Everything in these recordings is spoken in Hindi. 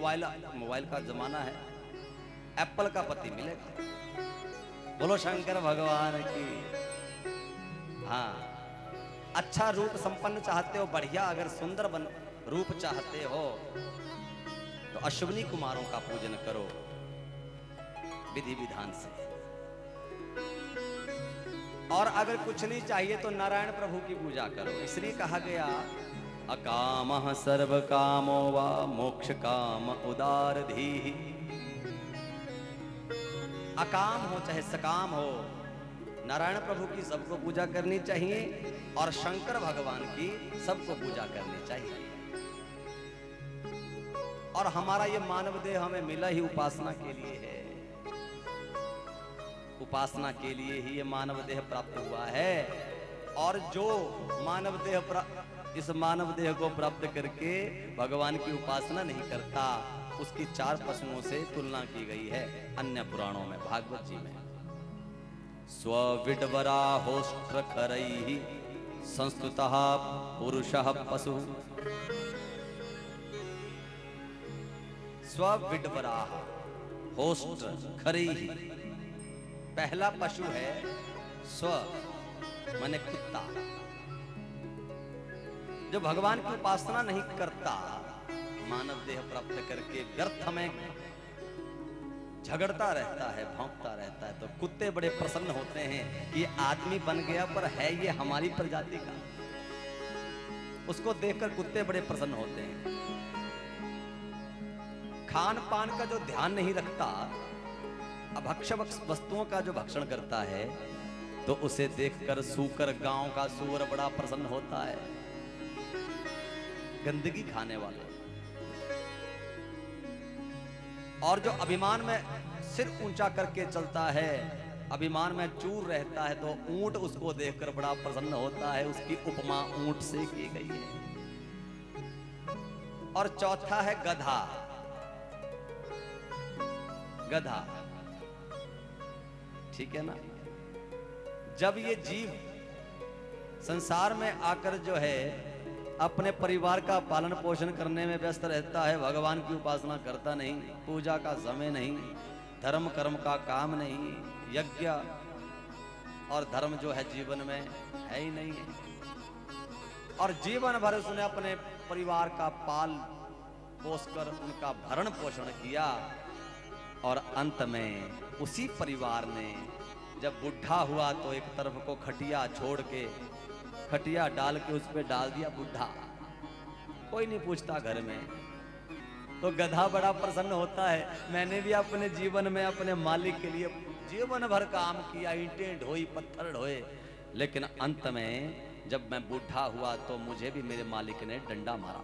मोबाइल का जमाना है, एप्पल का पति मिलेगा। बोलो शंकर भगवान की। हाँ, अच्छा रूप संपन्न चाहते हो, बढ़िया अगर सुंदर रूप चाहते हो तो अश्विनी कुमारों का पूजन करो विधि विधान से। और अगर कुछ नहीं चाहिए तो नारायण प्रभु की पूजा करो। इसलिए कहा गया अकामः सर्व कामो वा मोक्ष काम उदार धीः। अकाम हो चाहे सकाम हो, नारायण प्रभु की सबको पूजा करनी चाहिए और शंकर भगवान की सबको पूजा करनी चाहिए। और हमारा ये मानव देह हमें मिला ही उपासना के लिए है। उपासना के लिए ही ये मानव देह प्राप्त हुआ है। और जो मानव देह इस मानव देह को प्राप्त करके भगवान की उपासना नहीं करता, उसकी 4 पशुओं से तुलना की गई है अन्य पुराणों में, भागवत जी में। स्वविड्वराहोष्ट्र करैः संस्तुतः पुरुषः पशु। स्वविड्वराह होष्ट्र खरैः, पहला पशु है स्व माने कुत्ता। जो भगवान की उपासना नहीं करता, मानव देह प्राप्त करके व्यर्थ में झगड़ता रहता है, भौंकता रहता है, तो कुत्ते बड़े प्रसन्न होते हैं कि आदमी बन गया पर है ये हमारी प्रजाति का। उसको देखकर कुत्ते बड़े प्रसन्न होते हैं। खान पान का जो ध्यान नहीं रखता, अभक्ष्य वस्तुओं का जो भक्षण करता है, तो उसे देखकर सूकर गांव का सूअर बड़ा प्रसन्न होता है। गंदगी खाने वाले। और जो अभिमान में सिर ऊंचा करके चलता है, अभिमान में चूर रहता है, तो ऊंट उसको देखकर बड़ा प्रसन्न होता है। उसकी उपमा ऊंट से की गई है। और चौथा है गधा। गधा, ठीक है ना। जब ये जीव संसार में आकर जो है अपने परिवार का पालन पोषण करने में व्यस्त रहता है, भगवान की उपासना करता नहीं, पूजा का समय नहीं, धर्म कर्म का काम नहीं, यज्ञ और धर्म जो है जीवन में है ही नहीं है। और जीवन भर उसने अपने परिवार का पाल पोष कर उनका भरण पोषण किया, और अंत में उसी परिवार ने जब बुढ़ा हुआ तो एक तरफ को खटिया छोड़ के, खटिया डाल के उस पे डाल दिया बुढ़ा। कोई नहीं पूछता घर में, तो गधा बड़ा प्रसन्न होता है। मैंने भी अपने जीवन में अपने मालिक के लिए जीवन भर काम किया, ईंटें ढोई, पत्थर ढोए, लेकिन अंत में जब मैं बुढ़ा हुआ तो मुझे भी मेरे मालिक ने डंडा मारा।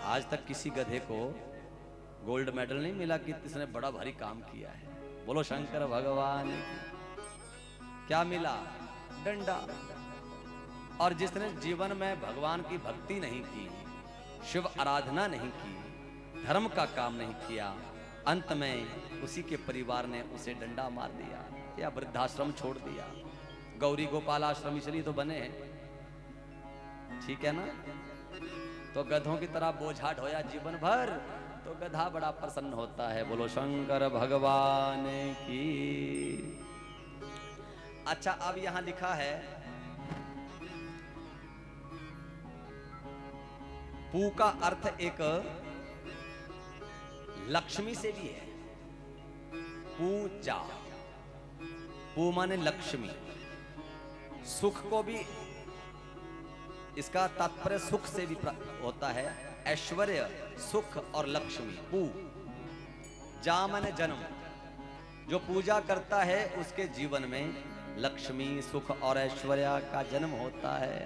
आज तक किसी गधे को गोल्ड मेडल नहीं मिला कि इसने बड़ा भारी काम किया है। बोलो शंकर भगवान। क्या मिला? डंडा। और जिसने जीवन में भगवान की भक्ति नहीं की, शिव आराधना नहीं की, धर्म का काम नहीं किया, अंत में उसी के परिवार ने उसे डंडा मार दिया या वृद्धाश्रम छोड़ दिया। गौरी गोपाल आश्रम इसलिए तो बने, ठीक है ना। तो गधों की तरह बोझा ढोया जीवन भर, तो गधा बड़ा प्रसन्न होता है। बोलो शंकर भगवान की। अच्छा, अब यहां लिखा है पू का अर्थ एक लक्ष्मी से भी है। पूजा, पू माने लक्ष्मी। सुख को भी, इसका तात्पर्य सुख से भी होता है। ऐश्वर्य, सुख और लक्ष्मी। पू, जा माने जन्म। जो पूजा करता है उसके जीवन में लक्ष्मी, सुख और ऐश्वर्य का जन्म होता है।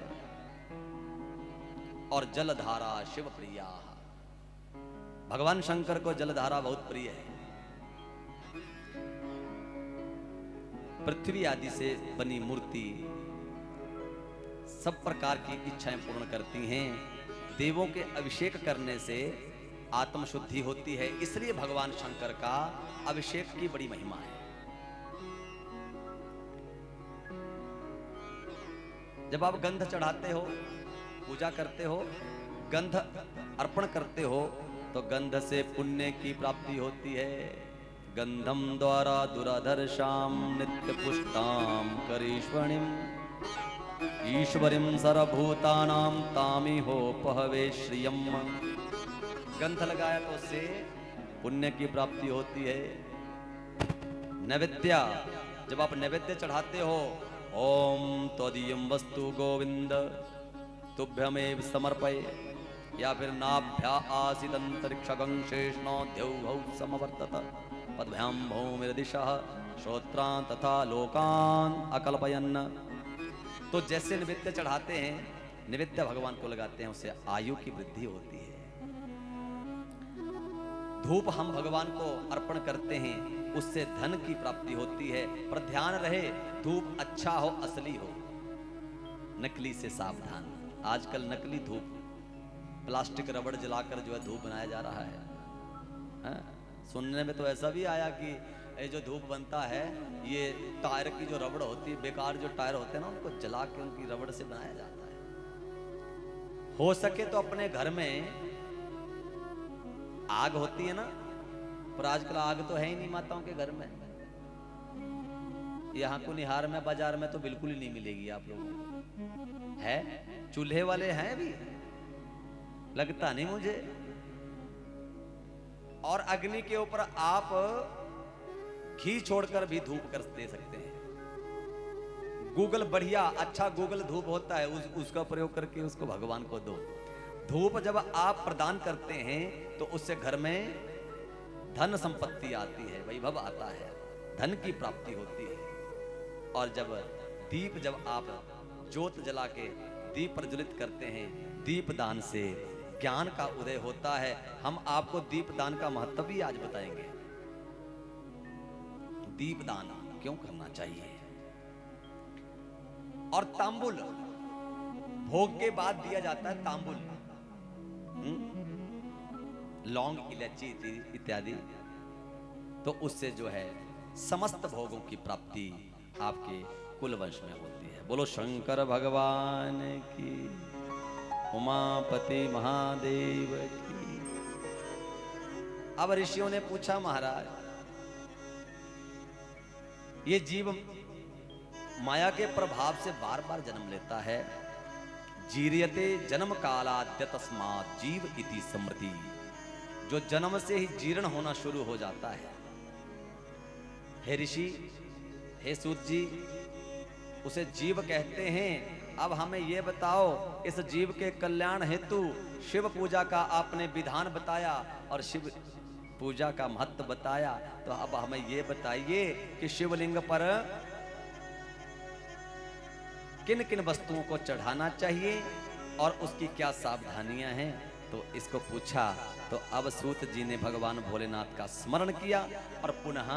और जलधारा शिव प्रिया, भगवान शंकर को जलधारा बहुत प्रिय है। पृथ्वी आदि से बनी मूर्ति सब प्रकार की इच्छाएं पूर्ण करती हैं। देवों के अभिषेक करने से आत्मशुद्धि होती है, इसलिए भगवान शंकर का अभिषेक की बड़ी महिमा है। जब आप गंध चढ़ाते हो, पूजा करते हो, गंध अर्पण करते हो तो गंध से पुण्य की प्राप्ति होती है। गंधम द्वारा दुराधर्षाम नित्य पुष्टाम करीश्वरीम ईश्वरीम सर्वभूतानां तामी हो पहवे श्रियम। गंध लगाया तो उससे पुण्य की प्राप्ति होती है। नैवेद्य, जब आप नैवेद्य चढ़ाते हो, ओम त्वदीयं वस्तु गोविंद तुभ्यमेव समर्पये, या फिर नाभ्या आसीदंतरिक्षगं शेषणो द्यौः समवर्तत पद्भ्यां भौमिर्दिशः श्रोत्रान् तथा लोकान् अकल्पयन्। तो जैसे नैवेद्य चढ़ाते हैं, नैवेद्य भगवान को लगाते हैं, उससे आयु की वृद्धि होती है। धूप हम भगवान को अर्पण करते हैं, उससे धन की प्राप्ति होती है। पर ध्यान रहे, धूप अच्छा हो, असली हो, नकली से सावधान। आजकल नकली धूप, प्लास्टिक रबड़ जलाकर जो है धूप बनाया जा रहा है। सुनने में तो ऐसा भी आया कि ये जो धूप बनता है, ये टायर की जो रबड़ होती है, बेकार जो टायर होते हैं ना, उनको जला के उनकी रबड़ से बनाया जाता है। हो सके तो अपने घर में आग होती है ना, पर आजकल आग तो है ही नहीं माताओं के घर में। यहाँ को निहार में, बाजार में तो बिल्कुल ही नहीं मिलेगी आप लोगों को। है चूल्हे वाले हैं भी, लगता नहीं मुझे। और अग्नि के ऊपर आप घी छोड़कर भी धूप कर दे सकते हैं। गूगल बढ़िया अच्छा गूगल धूप होता है, उसका प्रयोग करके उसको भगवान को दो। धूप जब आप प्रदान करते हैं तो उससे घर में धन संपत्ति आती है, वैभव आता है, धन की प्राप्ति होती है। और जब आप ज्योत जला के दीप प्रज्वलित करते हैं, दीप दान से ज्ञान का उदय होता है। हम आपको दीप दान का महत्व भी आज बताएंगे। दीप दान क्यों करना चाहिए। और तांबुल भोग के बाद दिया जाता है, तांबुल, लौंग, इलायची इत्यादि। तो उससे जो है समस्त भोगों की प्राप्ति आपके कुल वंश में होती है। बोलो शंकर भगवान की, उमापति महादेव की। अब ऋषियों ने पूछा, महाराज ये जीव माया के प्रभाव से बार बार जन्म लेता है। जीर्यते जन्म कालाद्य तस्मात् जीव इति स्मृति। जो जन्म से ही जीर्ण होना शुरू हो जाता है। हे ऋषि, हे सूत जी, उसे जीव कहते हैं। अब हमें ये बताओ, इस जीव के कल्याण हेतु शिव पूजा का आपने विधान बताया और शिव पूजा का महत्व बताया। तो अब हमें ये बताइए कि शिवलिंग पर किन किन वस्तुओं को चढ़ाना चाहिए और उसकी क्या सावधानियां हैं। तो इसको पूछा तो अब सूत जी ने भगवान भोलेनाथ का स्मरण किया और पुनः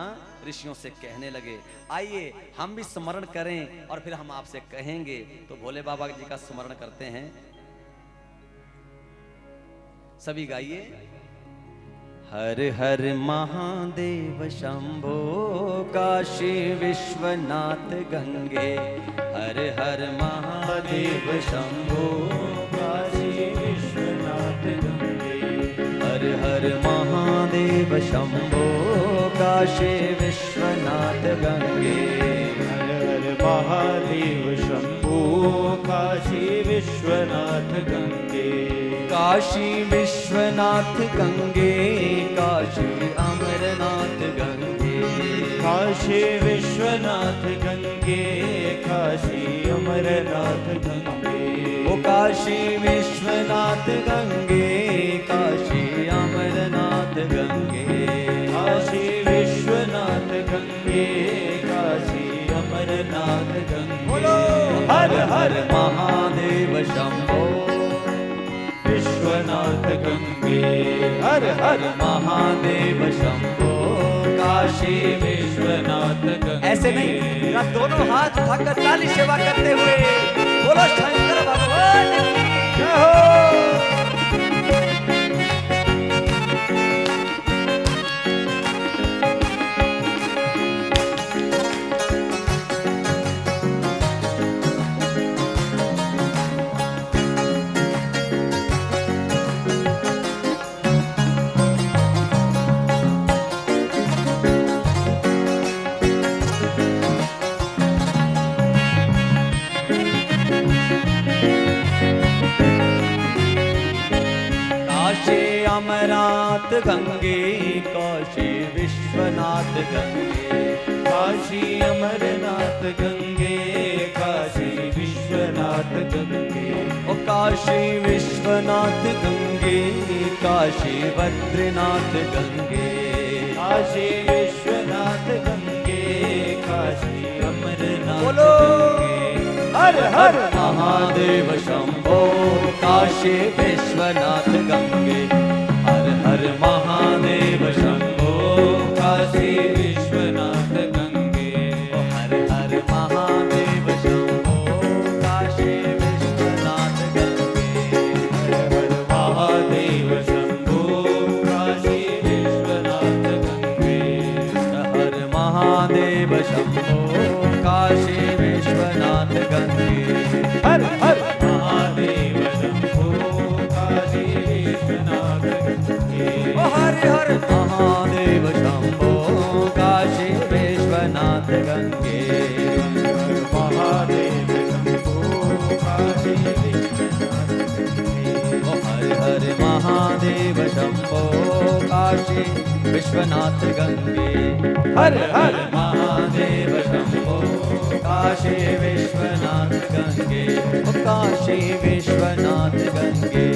ऋषियों से कहने लगे, आइए हम भी स्मरण करें और फिर हम आपसे कहेंगे। तो भोले बाबा जी का स्मरण करते हैं, सभी गाइए। हर हर महादेव शंभो काशी विश्वनाथ गंगे। हर हर महादेव शंभो काशी विश्वनाथ गंगे। हर हर महादेव शंभो काशी विश्वनाथ गंगे। हर हर महादेव शंभो काशी विश्वनाथ गंगे। काशी विश्वनाथ गंगे, काशी अमरनाथ गंगे। काशी विश्वनाथ गंगे, काशी अमरनाथ गंगे। ओ काशी विश्वनाथ गंगे, काशी अमरनाथ गंगे। काशी विश्वनाथ गंगे, काशी अमरनाथ गंगे। बोलो हर हर महादेव शंभो विश्वनाथ गंगे। हर हर महादेव शंभो काशी विश्वनाथ गंगे। ऐसे नहीं, ना दोनों हाथ उठाकर ताली सेवा करते हुए बोलो शंकर भगवान की जय हो। अमरनाथ गंगे, काशी विश्वनाथ गंगे। काशी अमरनाथ गंगे, काशी विश्वनाथ गंगे। ओ काशी विश्वनाथ गंगे, काशी बद्रीनाथ गंगे। काशी विश्वनाथ गंगे, काशी अमरनाथ बोलो। गंगे। हर हर महादेव शंभो, काशी विश्वनाथ गंगे। हर हर महादेव शंभो, काशी विश्वनाथ गंगे। ओ हर हर महादेव शंभो, काशी विश्वनाथ गंगे। हर हर महादेव शंभो, काशी विश्वनाथ गंगे। हर महादेव शंभो, काशी विश्वनाथ गंगे। हर हर महादेव शंभो, काशी विश्वनाथ गंगे। ओ हर हर महादेव शंभो, काशी विश्वनाथ गंगे। महादेव शंभो, काशी विश्वनाथ गंगे। ओ हर हर महादेव शंभो, काशी विश्वनाथ गंगे। हर हर महादेव शंभो, काशी विश्वनाथ गंगे। ओ काशी विश्वनाथ गंगे,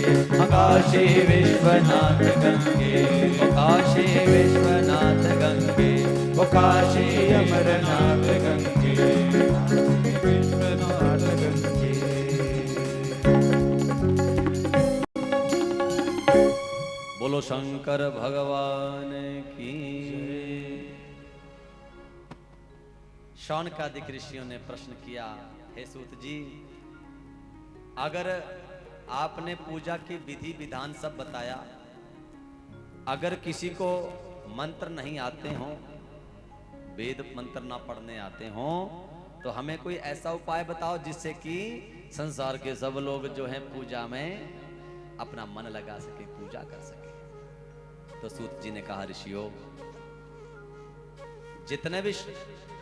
काशी विश्वनाथ गंगे। ओ काशी विश्वनाथ गंगे, ओ काशी अमरनाथ अमरनाथ गंगे। विश्वनाथ गंगे। बोलो शंकर भगवान की। शौनकादिक ऋषियों ने प्रश्न किया, हे सूत जी, अगर आपने पूजा की विधि विधान सब बताया, अगर किसी को मंत्र नहीं आते हों, वेद मंत्र ना पढ़ने आते हों, तो हमें कोई ऐसा उपाय बताओ जिससे कि संसार के सब लोग जो हैं पूजा में अपना मन लगा सके, पूजा कर सके। तो सूत जी ने कहा, ऋषियों, जितने भी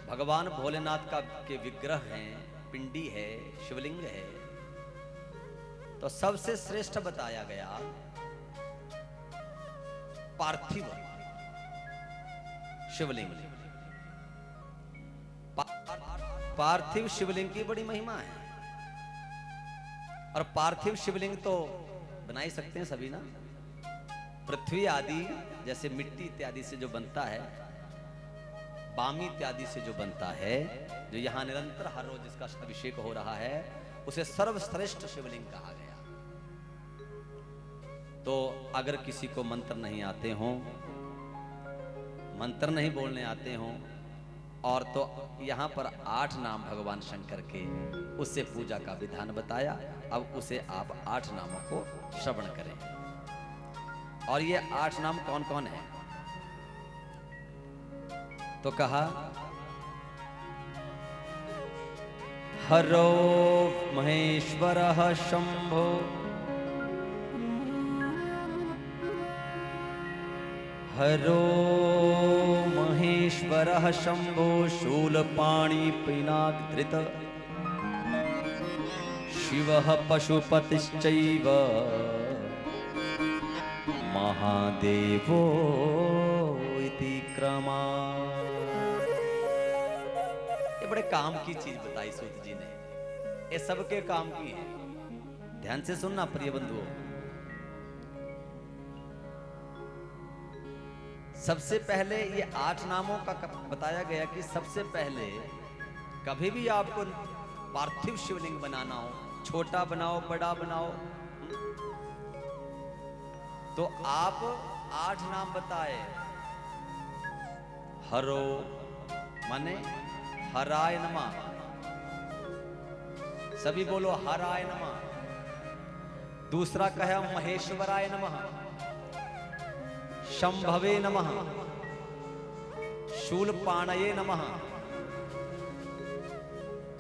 भगवान भोलेनाथ का के विग्रह हैं, पिंडी है, शिवलिंग है, तो सबसे श्रेष्ठ बताया गया पार्थिव शिवलिंग। पार्थिव शिवलिंग की बड़ी महिमा है। और पार्थिव शिवलिंग तो बना ही सकते हैं सभी ना। पृथ्वी आदि जैसे मिट्टी इत्यादि से जो बनता है, बामी इत्यादि से जो बनता है, जो यहाँ निरंतर हर रोज इसका अभिषेक हो रहा है, उसे सर्वश्रेष्ठ शिवलिंग कहा गया। तो अगर किसी को मंत्र नहीं आते हों, मंत्र नहीं बोलने आते हों, और तो यहाँ पर 8 नाम भगवान शंकर के, उससे पूजा का विधान बताया। अब उसे आप 8 नामों को श्रवण करें। और ये 8 नाम कौन कौन है? तो कहा, हरो महेश्वरः शंभो, हरो महेश्वरः शंभो, शूलपाणि पिनाकधृत, शिवः पशुपतिश्चैव, महादेवो इति क्रमा। ये बड़े काम की चीज बताई सूत जी ने, ये सबके काम की है। ध्यान से सुनना प्रिय बंधुओं। सबसे पहले ये 8 नामों का बताया गया कि सबसे पहले कभी भी आपको पार्थिव शिवलिंग बनाना हो, छोटा बनाओ बड़ा बनाओ, तो आप 8 नाम बताए। हरो माने हराय नमः, सभी बोलो हराय नमः। दूसरा कहा महेश्वराय नमः, शंभवे नमः, शूलपाणये नमः,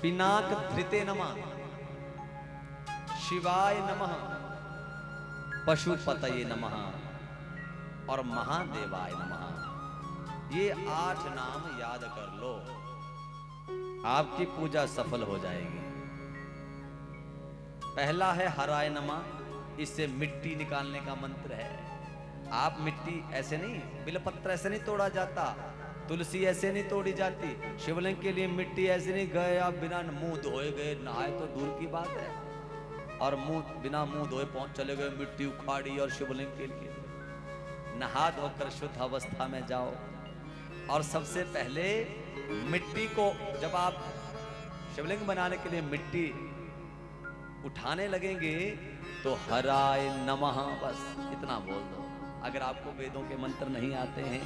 पिनाक धृते नमः, शिवाय नमः, पशुपतये नमः और महादेवाय नमः। ये 8 नाम याद कर लो, आपकी पूजा सफल हो जाएगी। पहला है हराय नमः, इससे मिट्टी निकालने का मंत्र है। आप मिट्टी ऐसे नहीं, बिलपत्र ऐसे नहीं तोड़ा जाता, तुलसी ऐसे नहीं तोड़ी जाती, शिवलिंग के लिए मिट्टी ऐसे नहीं गए आप बिना मुंह धोए गए, नहाए तो दूर की बात है, और बिना मुंह धोए पहुंच चले गए, मिट्टी उखाड़ी और शिवलिंग के लिए नहा धोकर शुद्ध अवस्था में जाओ। और सबसे पहले मिट्टी को जब आप शिवलिंग बनाने के लिए मिट्टी उठाने लगेंगे तो हराय नमः बस इतना बोल दो। अगर आपको वेदों के मंत्र नहीं आते हैं,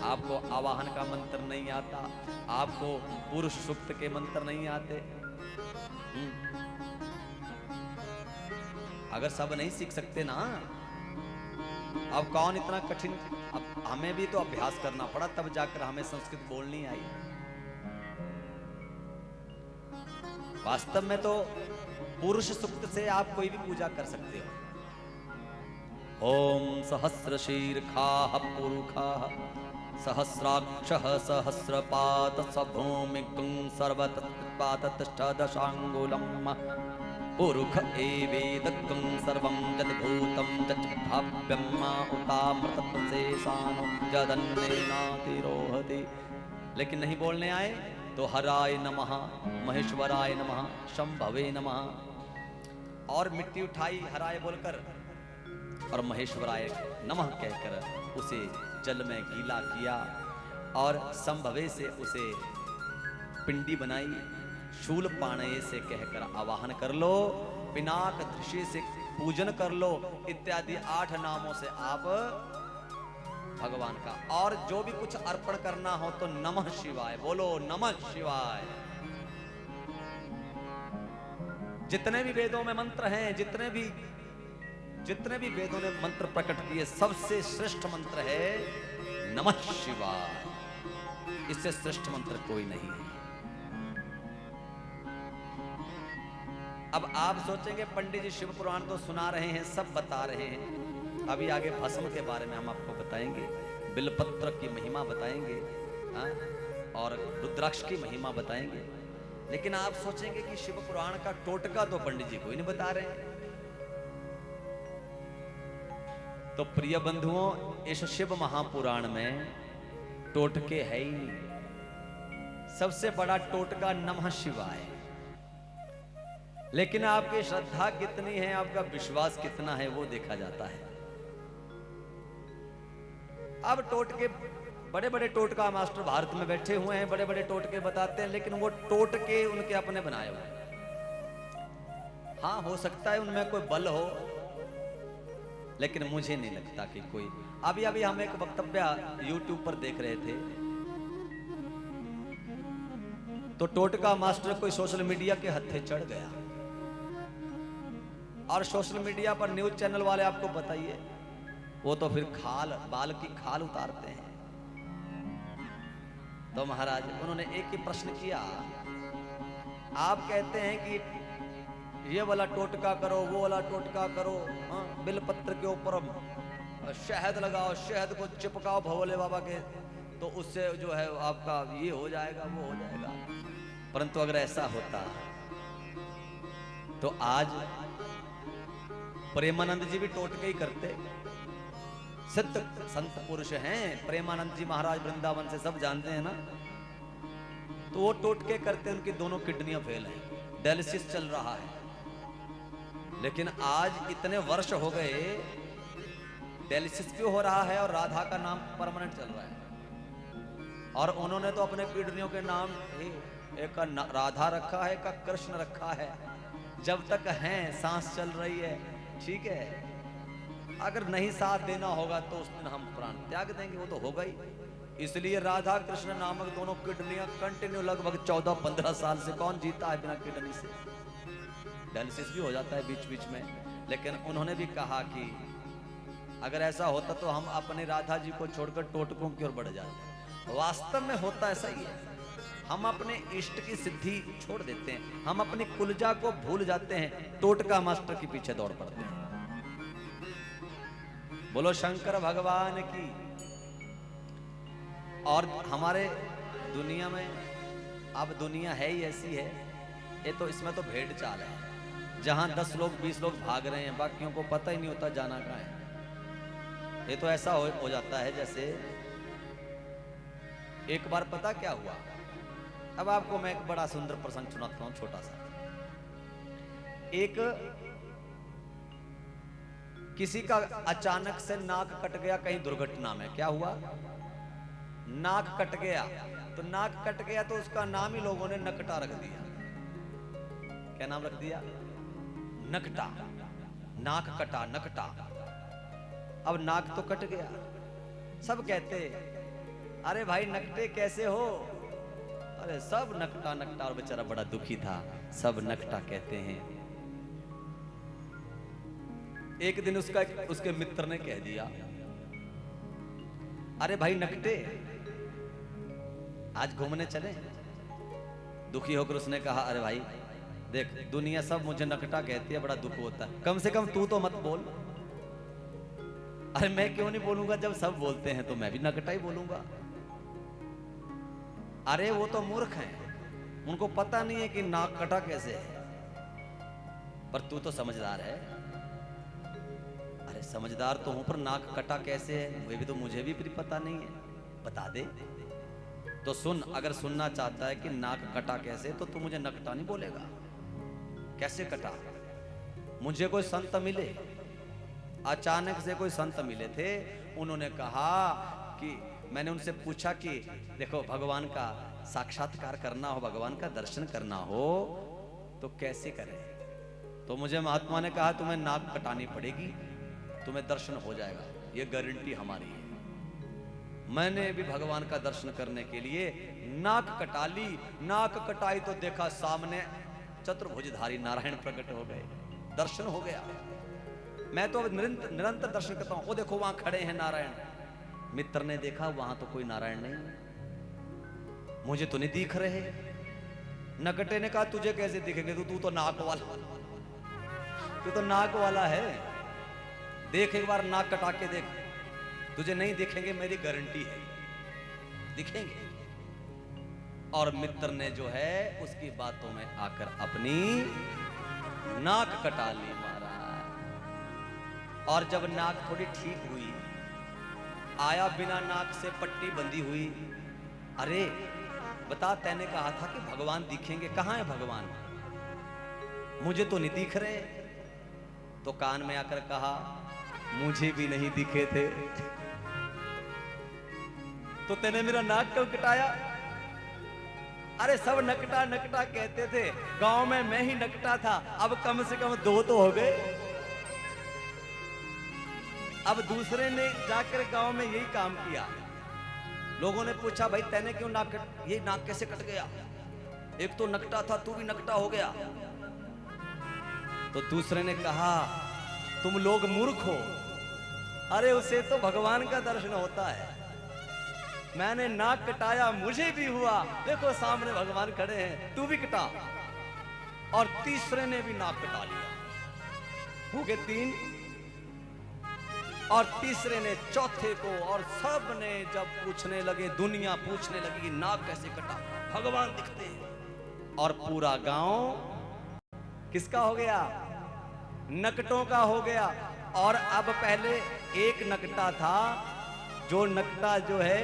आपको आवाहन का मंत्र नहीं आता, आपको पुरुष सूक्त के मंत्र नहीं आते, अगर सब नहीं सीख सकते ना, अब कौन इतना कठिन, अब हमें भी तो अभ्यास करना पड़ा तब जाकर हमें संस्कृत बोलनी आई। वास्तव में तो पुरुष सूक्त से आप कोई भी पूजा कर सकते हो। ओम सहस्रशीर्षाः पुरुषाः सहस्राक्षः सहस्रपाद सभूमिकं सर्वतत्पादतिष्ठदशाङ्गुलम् पुरुष एवेदकं सर्वं यद्भूतं यद्भाव्यं उतामृतप्रशेषानो यदन्नेनातिरोहति। लेकिन नहीं बोलने आए तो हराय नमः, महेश्वराय नमः, शंभवे नमः, और मिट्टी उठाई हराय बोलकर और महेश्वराय नमः कहकर उसे जल में गीला किया और संभवे से उसे पिंडी बनाई, शूल पाणये से कहकर आवाहन कर लो, पिनाक दृश्य से पूजन कर लो, इत्यादि 8 नामों से आप भगवान का। और जो भी कुछ अर्पण करना हो तो नमः शिवाय बोलो, नमः शिवाय। जितने भी वेदों में मंत्र हैं, जितने भी वेदों ने मंत्र प्रकट किए, सबसे श्रेष्ठ मंत्र है नमः शिवाय। इससे श्रेष्ठ मंत्र कोई नहीं है। अब आप सोचेंगे पंडित जी शिव पुराण तो सुना रहे हैं, सब बता रहे हैं, अभी आगे भस्म के बारे में हम आपको बताएंगे, बिलपत्र की महिमा बताएंगे, और रुद्राक्ष की महिमा बताएंगे। लेकिन आप सोचेंगे कि शिव पुराण का टोटका तो पंडित जी कोई नहीं बता रहे हैं। तो प्रिय बंधुओं, इस शिव महापुराण में टोटके है ही नहीं। सबसे बड़ा टोटका नमः शिवाय। लेकिन आपकी श्रद्धा कितनी है, आपका विश्वास कितना है, वो देखा जाता है। अब टोटके, बड़े बड़े टोटका मास्टर भारत में बैठे हुए हैं, बड़े बड़े टोटके बताते हैं, लेकिन वो टोटके उनके अपने बनाए हुए हैं। हाँ, हो सकता है उनमें कोई बल हो, लेकिन मुझे नहीं लगता कि कोई। अभी अभी हम एक वक्तव्य YouTube पर देख रहे थे, तो टोटका मास्टर कोई सोशल मीडिया के हत्थे चढ़ गया, और सोशल मीडिया पर न्यूज चैनल वाले आपको बताइए, वो तो फिर बाल की खाल उतारते हैं। तो महाराज उन्होंने एक ही प्रश्न किया, आप कहते हैं कि ये वाला टोटका करो, वो वाला टोटका करो, बिलपत्र के ऊपर शहद लगाओ, शहद को चिपकाओ भोले बाबा के, तो उससे जो है आपका ये हो जाएगा, वो हो जाएगा। परंतु अगर ऐसा होता तो आज प्रेमानंद जी भी टोटके ही करते। सिद्ध संत पुरुष हैं प्रेमानंद जी महाराज, वृंदावन से सब जानते हैं ना। तो वो टोटके करते, उनकी दोनों किडनियां फेल हैं, डायलिसिस चल रहा है। लेकिन आज इतने वर्ष हो गए, डायलिसिस क्यों हो रहा है और राधा का नाम परमानेंट चल रहा है। और उन्होंने तो अपने किडनियों के नाम एक का राधा रखा है, एक का कृष्ण रखा है। जब तक हैं, सांस चल रही है, ठीक है। अगर नहीं साथ देना होगा तो उस दिन हम प्राण त्याग देंगे, वो तो होगा ही। इसलिए राधा कृष्ण नामक दोनों किडनियां कंटिन्यू लगभग 14-15 साल से, कौन जीता है बिना किडनी से। डायलिसिस भी हो जाता है बीच बीच में। लेकिन उन्होंने भी कहा कि अगर ऐसा होता तो हम अपने राधा जी को छोड़कर टोटकों की ओर बढ़ जाते। वास्तव में होता ऐसा ही है, हम अपने इष्ट की सिद्धि छोड़ देते हैं, हम अपनी कुलजा को भूल जाते हैं, टोटका मास्टर के पीछे दौड़ पड़ते हैं। बोलो शंकर भगवान की। और हमारे दुनिया में अब दुनिया है ही ऐसी है, ये तो इसमें तो भेड़ चाल है, जहां 10 लोग 20 लोग भाग रहे हैं, बाकियों को पता ही नहीं होता जाना कहाँ है। ये तो ऐसा हो जाता है जैसे एक बार पता क्या हुआ। अब आपको मैं एक बड़ा सुंदर प्रसंग सुनाता हूं, छोटा सा। एक किसी का अचानक से नाक कट गया कहीं दुर्घटना में। क्या हुआ? नाक कट गया। तो नाक कट गया तो उसका नाम ही लोगों ने नकटा रख दिया। क्या नाम रख दिया? नकटा। नाक कटा, नकटा। अब नाक तो कट गया, सब कहते अरे भाई नकटे कैसे हो? अरे सब नकटा नकटा। और बेचारा बड़ा दुखी था, सब नकटा कहते हैं। एक दिन उसके मित्र ने कह दिया, अरे भाई नकटे, आज घूमने चले? दुखी होकर उसने कहा, अरे भाई देख, दुनिया सब मुझे नकटा कहती है, बड़ा दुख होता है, कम से कम तू तो मत बोल। अरे मैं क्यों नहीं बोलूंगा? जब सब बोलते हैं तो मैं भी नकटा ही बोलूंगा। अरे वो तो मूर्ख हैं, उनको पता नहीं है कि नाक कटा कैसे है, पर तू तो समझदार है। अरे समझदार तो हूं, पर नाक कटा कैसे है वे भी तो मुझे भी पता नहीं है, बता दे। तो सुन, अगर सुनना चाहता है कि नाक कटा कैसे, तो तू मुझे नकटा नहीं बोलेगा। कैसे कटा? मुझे कोई संत मिले, अचानक से कोई संत मिले थे, उन्होंने कहा कि मैंने उनसे पूछा कि देखो भगवान का साक्षात्कार करना हो, भगवान का दर्शन करना हो तो कैसे करें? तो मुझे महात्मा ने कहा तुम्हें नाक कटानी पड़ेगी, तुम्हें दर्शन हो जाएगा, ये गारंटी हमारी है। मैंने भी भगवान का दर्शन करने के लिए नाक कटा ली। नाक कटाई तो देखा सामने चतुर्भुजधारी नारायण प्रकट हो गए, दर्शन हो गया। मैं तो निरंतर दर्शन करता हूं। वो देखो वहां खड़े हैं नारायण। मित्र ने देखा वहां तो कोई नारायण नहीं, मुझे तो नहीं दिख रहे। नकटे ने कहा तुझे कैसे दिखेंगे, तू तो नाक वाला, तू तो नाक वाला है, देख एक बार नाक कटा के देख, तुझे नहीं दिखेंगे, मेरी गारंटी है दिखेंगे। और मित्र ने जो है उसकी बातों में आकर अपनी नाक कटा ली महाराज। और जब नाक थोड़ी ठीक हुई, आया बिना नाक से, पट्टी बंधी हुई। अरे बता, तैने कहा था कि भगवान दिखेंगे, कहां है भगवान? मुझे तो नहीं दिख रहे। तो कान में आकर कहा मुझे भी नहीं दिखे थे। तो तैने मेरा नाक क्यों कटाया? अरे सब नकटा नकटा कहते थे, गांव में मैं ही नकटा था, अब कम से कम 2 तो हो गए। अब दूसरे ने जाकर गांव में यही काम किया। लोगों ने पूछा भाई तैने क्यों नाक ये नाक कैसे कट गया? एक तो नकटा था, तू भी नकटा हो गया। तो दूसरे ने कहा तुम लोग मूर्ख हो, अरे उसे तो भगवान का दर्शन होता है। मैंने नाक कटाया, मुझे भी हुआ, देखो सामने भगवान खड़े हैं, तू भी कटा। और तीसरे ने भी नाक कटा लिया, हो गए 3। और तीसरे ने चौथे को, और सब ने जब पूछने लगे, दुनिया पूछने लगी नाक कैसे कटा, भगवान दिखते हैं। और पूरा गांव किसका हो गया? नकटों का हो गया। और अब पहले एक नकटा था, जो नकटा जो है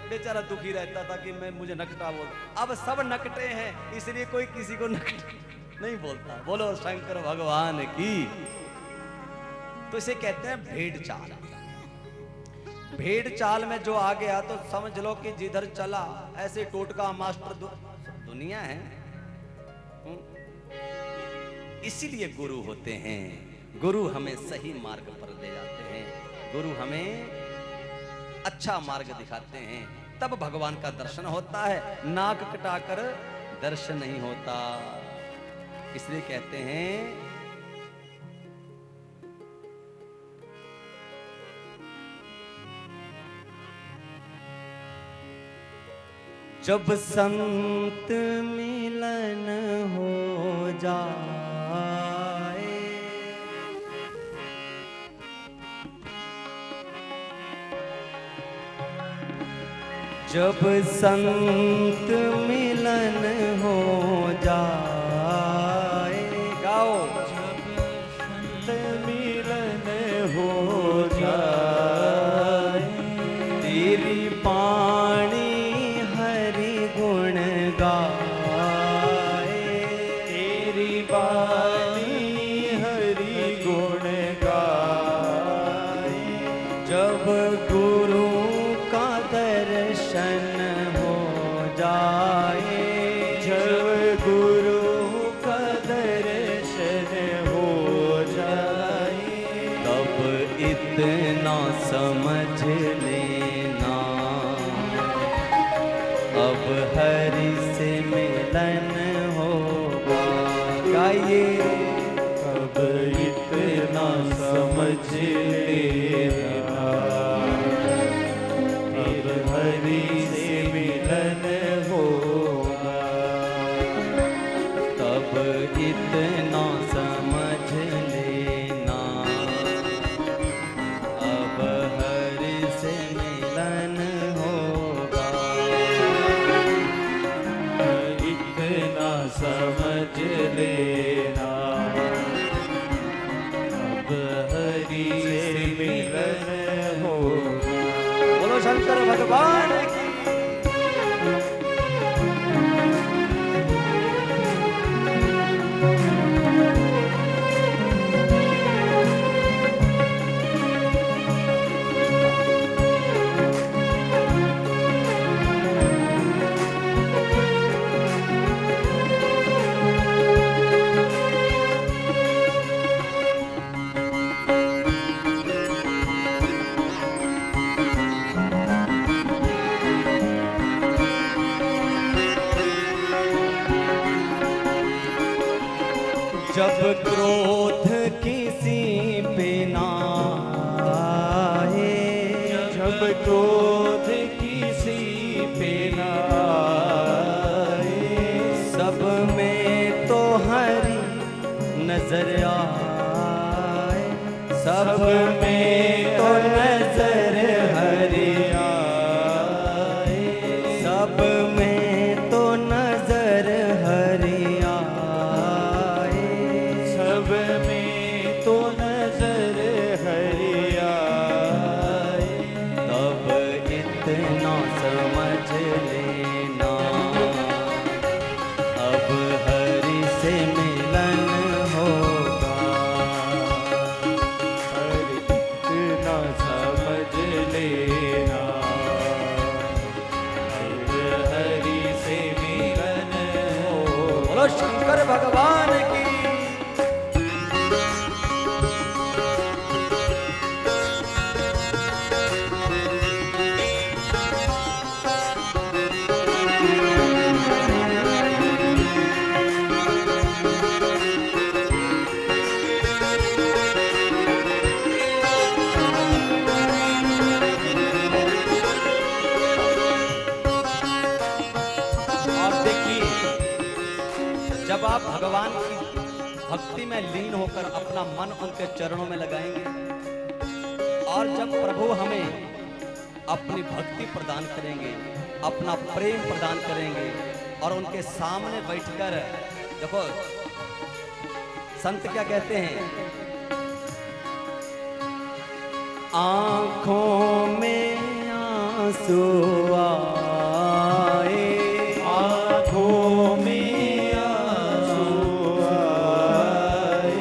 बेचारा दुखी रहता था कि मुझे नकटा बोल। अब सब नकटे हैं, इसलिए कोई किसी को नकट नहीं बोलता। बोलो शंकर भगवान की। तो इसे कहते हैं भेड़ चाल। भेड़ चाल में जो आ गया तो समझ लो कि जिधर चला ऐसे टोटका मास्टर दुनिया है। इसीलिए गुरु होते हैं, गुरु हमें सही मार्ग पर ले जाते हैं, गुरु हमें अच्छा मार्ग दिखाते हैं, तब भगवान का दर्शन होता है। नाक कटाकर दर्शन नहीं होता। इसलिए कहते हैं जब संत मिलन हो जाए, जब संत मिलन हो जाए, गाओ। जब संत मिलन हो जाए, जब गुरु का दर्शन हो जाए, जब गुरु का दर्शन हो जाए, तब इतना समझ लेना अब हरि से मिलन होगा। गाइए अब इतना समझ लेना अब हरि से मिलन होगा। तब इतना समझ लेना अब हरि से मिलन होगा। इतना समझ लेना अब हरि से मिलन होगा। बोलो शंकर भगवान की। जब क्रोध किसी पे ना आए, जब क्रोध किसी पे ना आए, सब में तो हरि नजर आए, सब में तो नजर हरि आए, सब में तो नजर हरि आए, सब में तो नजर हरि आए। तब इतना समझ लेना अब हरि से मिलन होगा। हरि इतना समझ लेना अब हरि से मिलन हो। बोलो शंकर भगवान की। जब आप भगवान की भक्ति में लीन होकर अपना मन उनके चरणों में लगाएंगे और जब प्रभु हमें अपनी भक्ति प्रदान करेंगे, अपना प्रेम प्रदान करेंगे और उनके सामने बैठकर देखो संत क्या कहते हैं, आंखों में आंसू आए, आँखों में आंसू आए,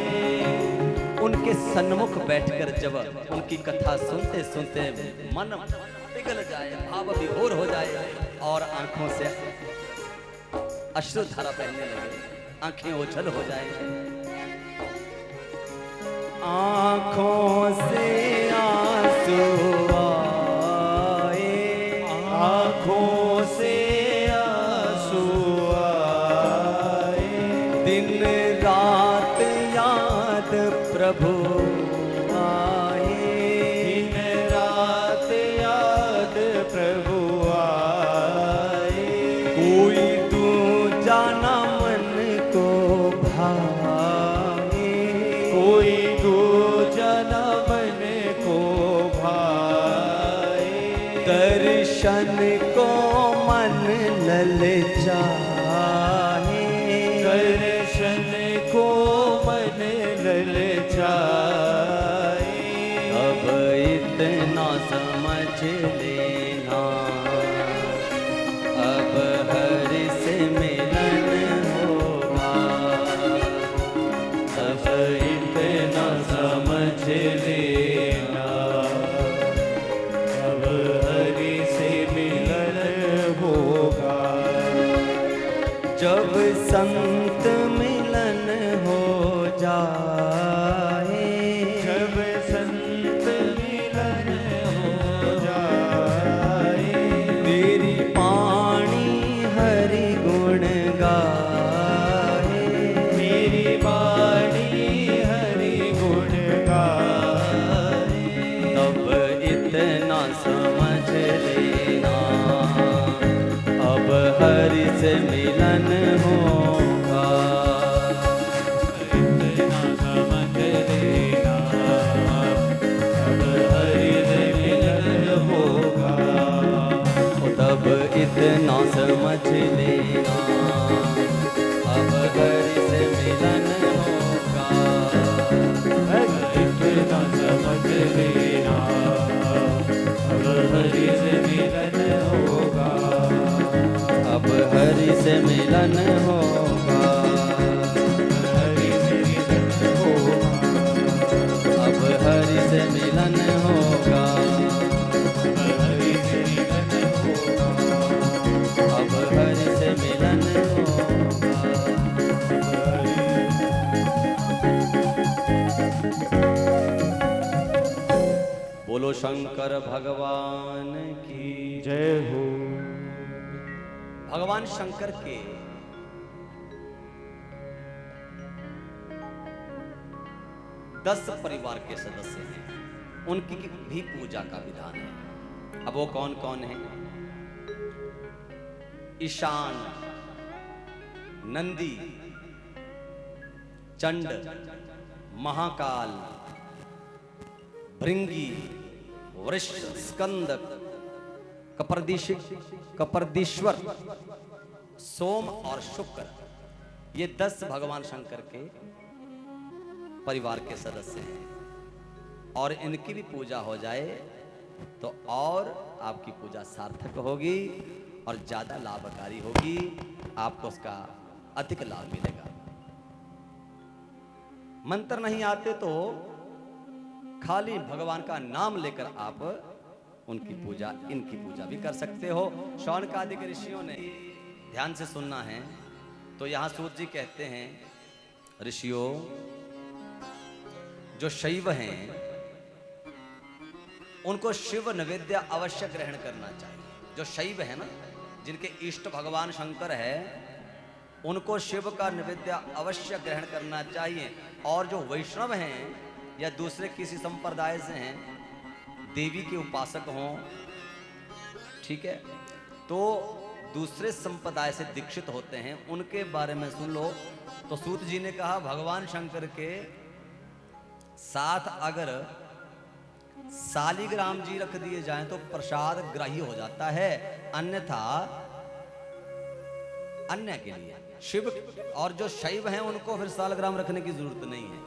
उनके सन्मुख बैठकर जब उनकी कथा सुनते सुनते मन पिघल जाए, भाव विभोर हो जाए और आंखों से अश्रुधारा बहने लगे, आंखें ओझल हो जाए, आंखों से आंसू आए, आँखों से आंसू आए, दिन रात याद प्रभु आए, दिन रात याद प्रभु आए, कोई दूजा ना मन को भाए, कोई दूजा न मन को भाए, दर्शन को मन ललचाए, दर्शन को मन ललचाए, अब इतना समझ लेना अब हरि से मिलन होगा, अब इतना समझ लेना समझ लेना, अब हरि से मिलन होगा। इतना समझ लेना, अब हरि से मिलन होगा। तब इतना समझ लेना, अब हरि से मिलन होगा। इतना समझ लेना, अब हरि से मिलन होगा। अब हरि से मिलन होगा। हरि से मिलन होगा। अब हरि से मिलन होगा। हरि से मिलन होगा। अब हरि से मिलन होगा। बोलो शंकर भगवान की जय हो। भगवान शंकर के 10 परिवार के सदस्य हैं, उनकी भी पूजा का विधान है। अब वो कौन कौन है? ईशान, नंदी, चंड, महाकाल, भृंगी, वृष, स्कंद, कपर्दीश्वर, सोम और शुक्र, ये 10 भगवान शंकर के परिवार के सदस्य हैं। और इनकी भी पूजा हो जाए तो और आपकी पूजा सार्थक होगी और ज्यादा लाभकारी होगी, आपको उसका अधिक लाभ मिलेगा। मंत्र नहीं आते तो खाली भगवान का नाम लेकर आप उनकी पूजा, इनकी पूजा भी कर सकते हो। शौनक आदि के ऋषियों ने, ध्यान से सुनना है, तो यहां सूत जी कहते हैं, ऋषियों जो शैव हैं उनको शिव नैवेद्य अवश्य ग्रहण करना चाहिए। जो शैव है ना, जिनके इष्ट भगवान शंकर है, उनको शिव का नैवेद्य अवश्य ग्रहण करना चाहिए। और जो वैष्णव हैं या दूसरे किसी संप्रदाय से हैं, देवी के उपासक हों, ठीक है, तो दूसरे संप्रदाय से दीक्षित होते हैं, उनके बारे में सुन लो। तो सूत जी ने कहा भगवान शंकर के साथ अगर सालिग्राम जी रख दिए जाएं तो प्रसाद ग्राह्य हो जाता है, अन्यथा अन्य के लिए शिव और जो शैव हैं उनको फिर सालिग्राम रखने की जरूरत नहीं है।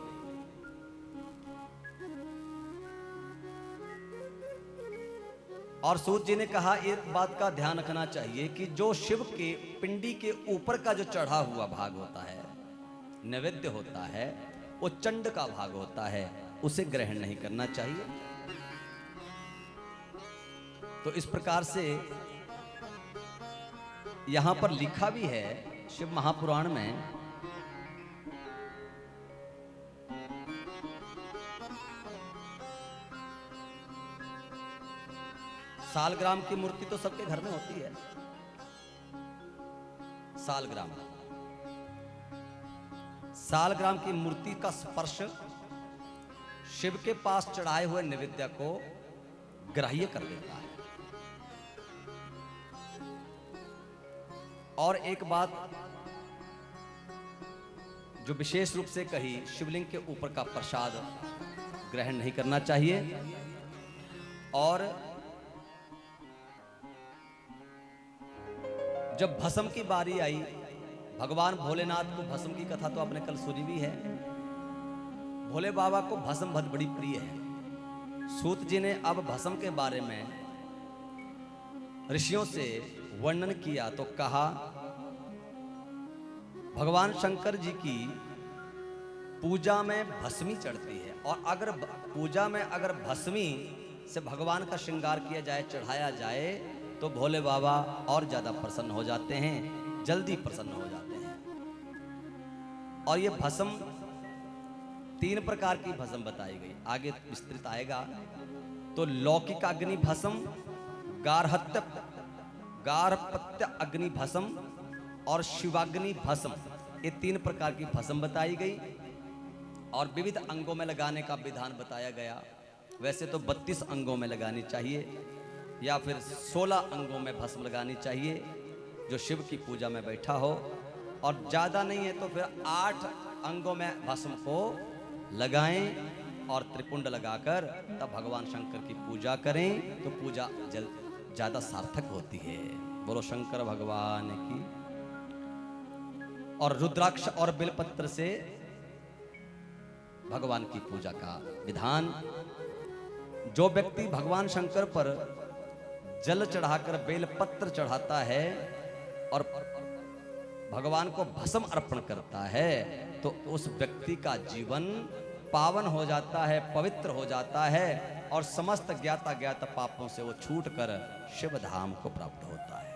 और सूत जी ने कहा एक बात का ध्यान रखना चाहिए कि जो शिव के पिंडी के ऊपर का जो चढ़ा हुआ भाग होता है, नैवेद्य होता है, वो चंड का भाग होता है, उसे ग्रहण नहीं करना चाहिए। तो इस प्रकार से यहां पर लिखा भी है शिव महापुराण में, सालग्राम की मूर्ति तो सबके घर में होती है। सालग्राम की मूर्ति का स्पर्श शिव के पास चढ़ाए हुए नैवेद्य को ग्राह्य कर देता है। और एक बात जो विशेष रूप से कही, शिवलिंग के ऊपर का प्रसाद ग्रहण नहीं करना चाहिए। और जब भस्म की बारी आई, भगवान भोलेनाथ को भस्म की कथा तो आपने कल सुनी भी है। भोले बाबा को भस्म बहुत बड़ी प्रिय है। सूत जी ने अब भस्म के बारे में ऋषियों से वर्णन किया तो कहा भगवान शंकर जी की पूजा में भस्मी चढ़ती है, और अगर पूजा में अगर भस्मी से भगवान का श्रृंगार किया जाए, चढ़ाया जाए, तो भोले बाबा और ज्यादा प्रसन्न हो जाते हैं, जल्दी प्रसन्न हो जाते हैं। और ये भस्म 3 प्रकार की भस्म बताई गई, आगे विस्तृत आएगा। तो लौकिक अग्नि भस्म, गार्हपत्य अग्नि भस्म और शिवाग्नि भस्म, ये 3 प्रकार की भस्म बताई गई। और विविध अंगों में लगाने का विधान बताया गया। वैसे तो 32 अंगों में लगानी चाहिए या फिर 16 अंगों में भस्म लगानी चाहिए जो शिव की पूजा में बैठा हो, और ज़्यादा नहीं है तो फिर 8 अंगों में भस्म को लगाएं और त्रिपुंड लगाकर तब भगवान शंकर की पूजा करें तो पूजा ज़्यादा सार्थक होती है। बोलो शंकर भगवान की। और रुद्राक्ष और बेलपत्र से भगवान की पूजा का विधान। जो व्यक्ति भगवान शंकर पर जल चढ़ाकर बेलपत्र चढ़ाता है और भगवान को भस्म अर्पण करता है तो उस व्यक्ति का जीवन पावन हो जाता है, पवित्र हो जाता है और समस्त ज्ञाता ज्ञात पापों से वो छूटकर शिव धाम को प्राप्त होता है।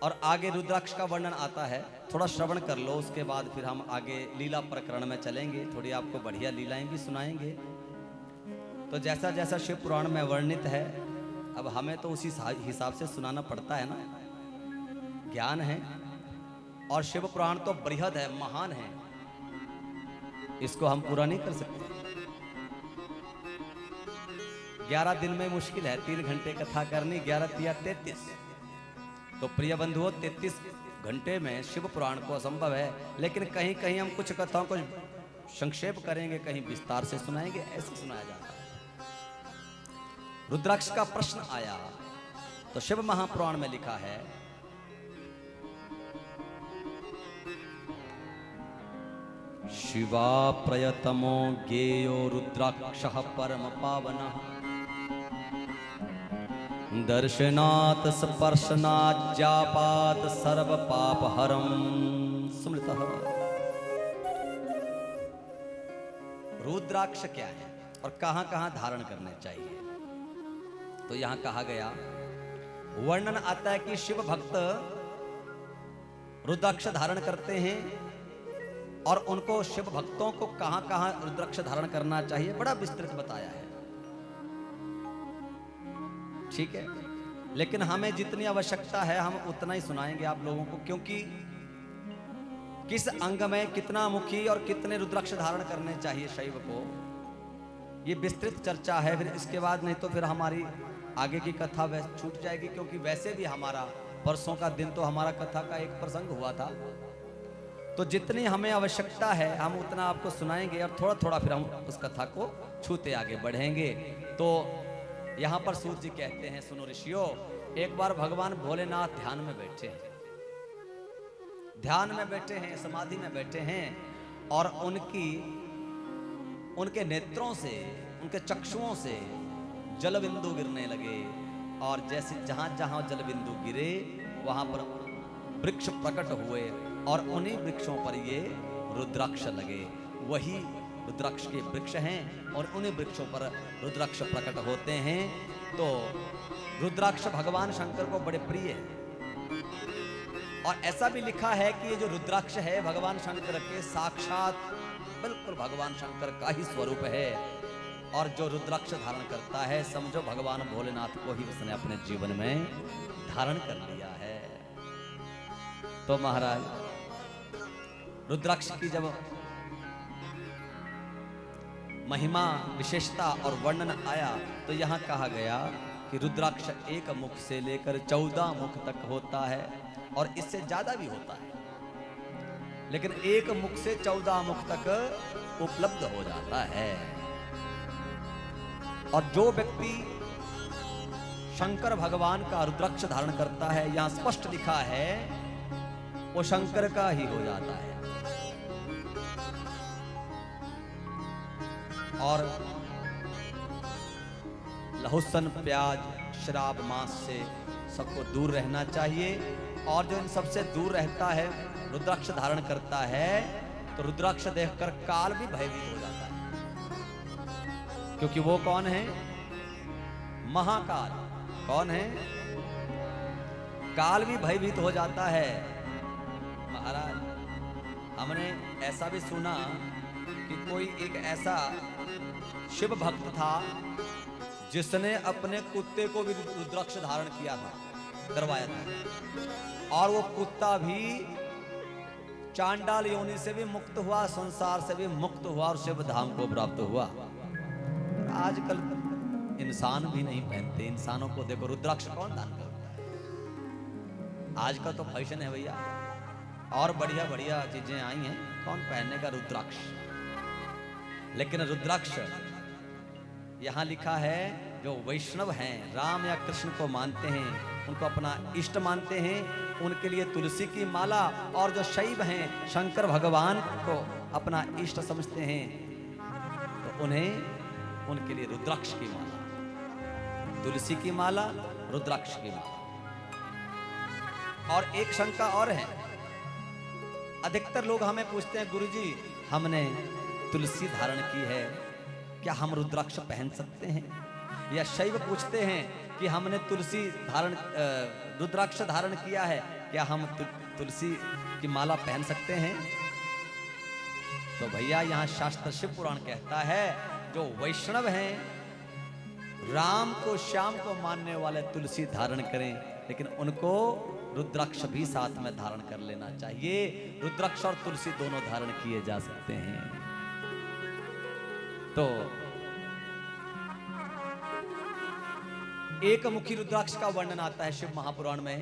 और आगे रुद्राक्ष का वर्णन आता है, थोड़ा श्रवण कर लो, उसके बाद फिर हम आगे लीला प्रकरण में चलेंगे, थोड़ी आपको बढ़िया लीलाएं भी सुनाएंगे। तो जैसा जैसा शिव पुराण में वर्णित है अब हमें तो उसी हिसाब से सुनाना पड़ता है ना, ज्ञान है। और शिव पुराण तो बृहद है, महान है, इसको हम पूरा नहीं कर सकते। 11 दिन में मुश्किल है, 3 घंटे कथा करनी, 11 तिया 33। तो प्रिय बंधुओं 33 घंटे में शिव पुराण को असंभव है, लेकिन कहीं कहीं हम कुछ कथाओं को संक्षेप करेंगे, कहीं विस्तार से सुनाएंगे, ऐसे सुनाया जाता है। रुद्राक्ष का प्रश्न आया तो शिव महापुराण में लिखा है, शिवा प्रयतमो ज्ञेयो रुद्राक्षः परम पावनः दर्शनात् स्पर्शनात् जापात् सर्व पाप हरम स्मृतः। रुद्राक्ष क्या है और कहां कहां धारण करने चाहिए? तो यहां कहा गया, वर्णन आता है कि शिव भक्त रुद्राक्ष धारण करते हैं और उनको शिव भक्तों को कहां कहां रुद्राक्ष धारण करना चाहिए बड़ा विस्तृत बताया है। ठीक है, लेकिन हमें जितनी आवश्यकता है हम उतना ही सुनाएंगे आप लोगों को, क्योंकि किस अंग में कितना मुखी और कितने रुद्राक्ष धारण करने चाहिए शैव को, ये विस्तृत चर्चा है। फिर इसके बाद नहीं तो फिर हमारी आगे की कथा छूट जाएगी, क्योंकि वैसे भी हमारा परसों का दिन तो हमारा कथा का एक प्रसंग हुआ था। तो जितनी हमें आवश्यकता है हम उतना आपको सुनाएंगे और थोड़ा थोड़ा फिर हम उस कथा को छूते आगे बढ़ेंगे। तो यहाँ पर सूत जी कहते हैं, सुनो ऋषियों, एक बार भगवान भोलेनाथ ध्यान में बैठे हैं, ध्यान में बैठे हैं, समाधि में बैठे हैं और उनके नेत्रों से, उनके चक्षुओं से जल बिंदु गिरने लगे और जैसे जहां जहां जल बिंदु गिरे वहां पर वृक्ष प्रकट हुए और उन्हीं वृक्षों पर ये रुद्राक्ष लगे। वही रुद्राक्ष के वृक्ष हैं और उन्हीं वृक्षों पर रुद्राक्ष प्रकट होते हैं। तो रुद्राक्ष भगवान शंकर को बड़े प्रिय है और ऐसा भी लिखा है कि ये जो रुद्राक्ष है भगवान शंकर के साक्षात बिल्कुल भगवान शंकर का ही स्वरूप है। और जो रुद्राक्ष धारण करता है समझो भगवान भोलेनाथ को ही उसने अपने जीवन में धारण कर लिया है। तो महाराज रुद्राक्ष की जब महिमा, विशेषता और वर्णन आया तो यहाँ कहा गया कि रुद्राक्ष एक मुख से लेकर 14 मुख तक होता है और इससे ज्यादा भी होता है, लेकिन एक मुख से 14 मुख तक उपलब्ध हो जाता है। और जो व्यक्ति शंकर भगवान का रुद्राक्ष धारण करता है, यहां स्पष्ट लिखा है, वो शंकर का ही हो जाता है। और लहसुन, प्याज, शराब, मांस से सबको दूर रहना चाहिए। और जो इन सबसे दूर रहता है, रुद्राक्ष धारण करता है, तो रुद्राक्ष देखकर काल भी भयभीत हो जाता है, क्योंकि वो कौन है? महाकाल। कौन है? काल भी भयभीत हो जाता है। महाराज हमने ऐसा भी सुना कि कोई एक ऐसा शिव भक्त था जिसने अपने कुत्ते को भी रुद्राक्ष धारण किया था, करवाया था, और वो कुत्ता भी चांडाल योनि से भी मुक्त हुआ, संसार से भी मुक्त हुआ और शिव धाम को प्राप्त हुआ। आजकल इंसान भी नहीं पहनते। इंसानों को देखो, रुद्राक्ष कौन दान करता है? आजकल तो फैशन है भैया, और बढ़िया बढ़िया चीजें आई हैं, कौन पहनने का रुद्राक्ष। लेकिन रुद्राक्ष यहां लिखा है, जो वैष्णव हैं, राम या कृष्ण को मानते हैं, उनको अपना इष्ट मानते हैं, उनके लिए तुलसी की माला, और जो शैव हैं, शंकर भगवान को अपना इष्ट समझते हैं, तो उन्हें उनके लिए रुद्राक्ष की माला, तुलसी की माला, रुद्राक्ष की माला। और एक शंका और है, अधिकतर लोग हमें पूछते हैं, गुरुजी हमने तुलसी धारण की है, क्या हम रुद्राक्ष पहन सकते हैं? या शैव पूछते हैं कि हमने तुलसी धारण रुद्राक्ष धारण किया है, क्या हम तुलसी की माला पहन सकते हैं? तो भैया यहाँ शास्त्र शिव पुराण कहता है, जो वैष्णव हैं, राम को श्याम को मानने वाले तुलसी धारण करें, लेकिन उनको रुद्राक्ष भी साथ में धारण कर लेना चाहिए। रुद्राक्ष और तुलसी दोनों धारण किए जा सकते हैं। तो एक मुखी रुद्राक्ष का वर्णन आता है शिव महापुराण में।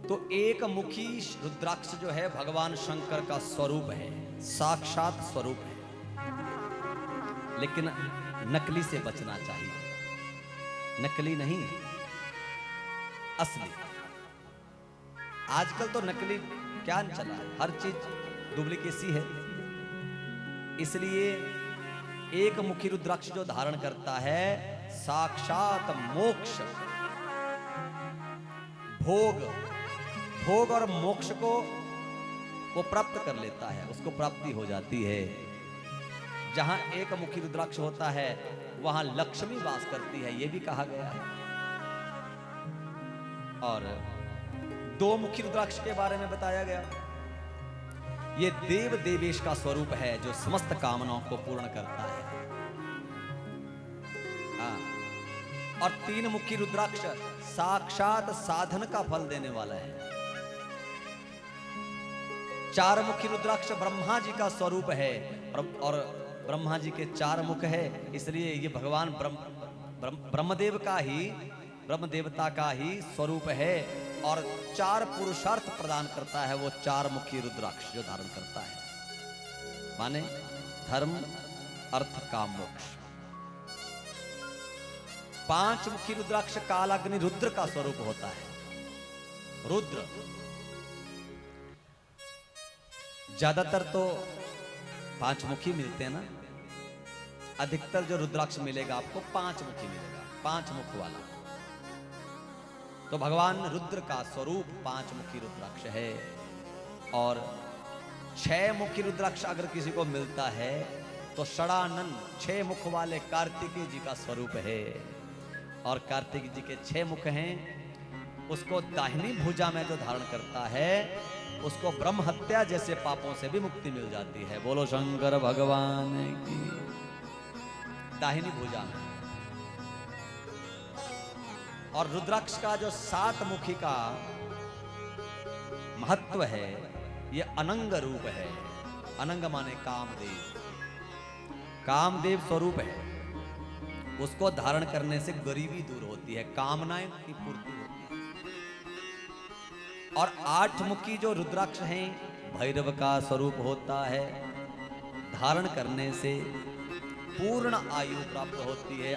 तो एक मुखी रुद्राक्ष जो है भगवान शंकर का स्वरूप है, साक्षात स्वरूप है, लेकिन नकली से बचना चाहिए। नकली नहीं, असली। आजकल तो नकली क्या चला है, हर चीज डुप्लीकेसी है। इसलिए एक मुखी रुद्राक्ष जो धारण करता है, साक्षात मोक्ष, भोग और मोक्ष को वो प्राप्त कर लेता है, उसको प्राप्ति हो जाती है। जहां एक मुखी रुद्राक्ष होता है, वहां लक्ष्मी वास करती है, यह भी कहा गया है। और दो मुखी रुद्राक्ष के बारे में बताया गया, ये देव देवेश का स्वरूप है, जो समस्त कामनाओं को पूर्ण करता है। और तीन मुखी रुद्राक्ष साक्षात साधन का फल देने वाला है। चार मुखी रुद्राक्ष ब्रह्मा जी का स्वरूप है, और ब्रह्मा जी के चार मुख है, इसलिए ये भगवान ब्रह्म देवता का ही स्वरूप है। और चार पुरुषार्थ प्रदान करता है वो चार मुखी रुद्राक्ष जो धारण करता है, माने धर्म, अर्थ, काम, मोक्ष। पांच मुखी रुद्राक्ष कालाग्नि रुद्र का स्वरूप होता है। रुद्र ज्यादातर तो पांच मुखी मिलते हैं ना, अधिकतर जो रुद्राक्ष मिलेगा आपको पांच मुखी मिलेगा, पांच मुख वाला। तो भगवान रुद्र का स्वरूप पांच मुखी रुद्राक्ष है। और छह मुखी रुद्राक्ष अगर किसी को मिलता है तो षडानन, छह मुख वाले कार्तिकेय जी का स्वरूप है। और कार्तिक जी के छह मुख हैं, उसको दाहिनी भुजा में जो धारण करता है, उसको ब्रह्म हत्या जैसे पापों से भी मुक्ति मिल जाती है। बोलो शंकर भगवान की। दाहिनी भुजा में। और रुद्राक्ष का जो सात मुखी का महत्व है, ये अनंग रूप है। अनंग माने कामदेव, कामदेव स्वरूप है। उसको धारण करने से गरीबी दूर होती है, कामनाएं की पूर्ति होती है। और आठ मुखी जो रुद्राक्ष हैं, भैरव का स्वरूप होता है। धारण करने से पूर्ण आयु प्राप्त होती है।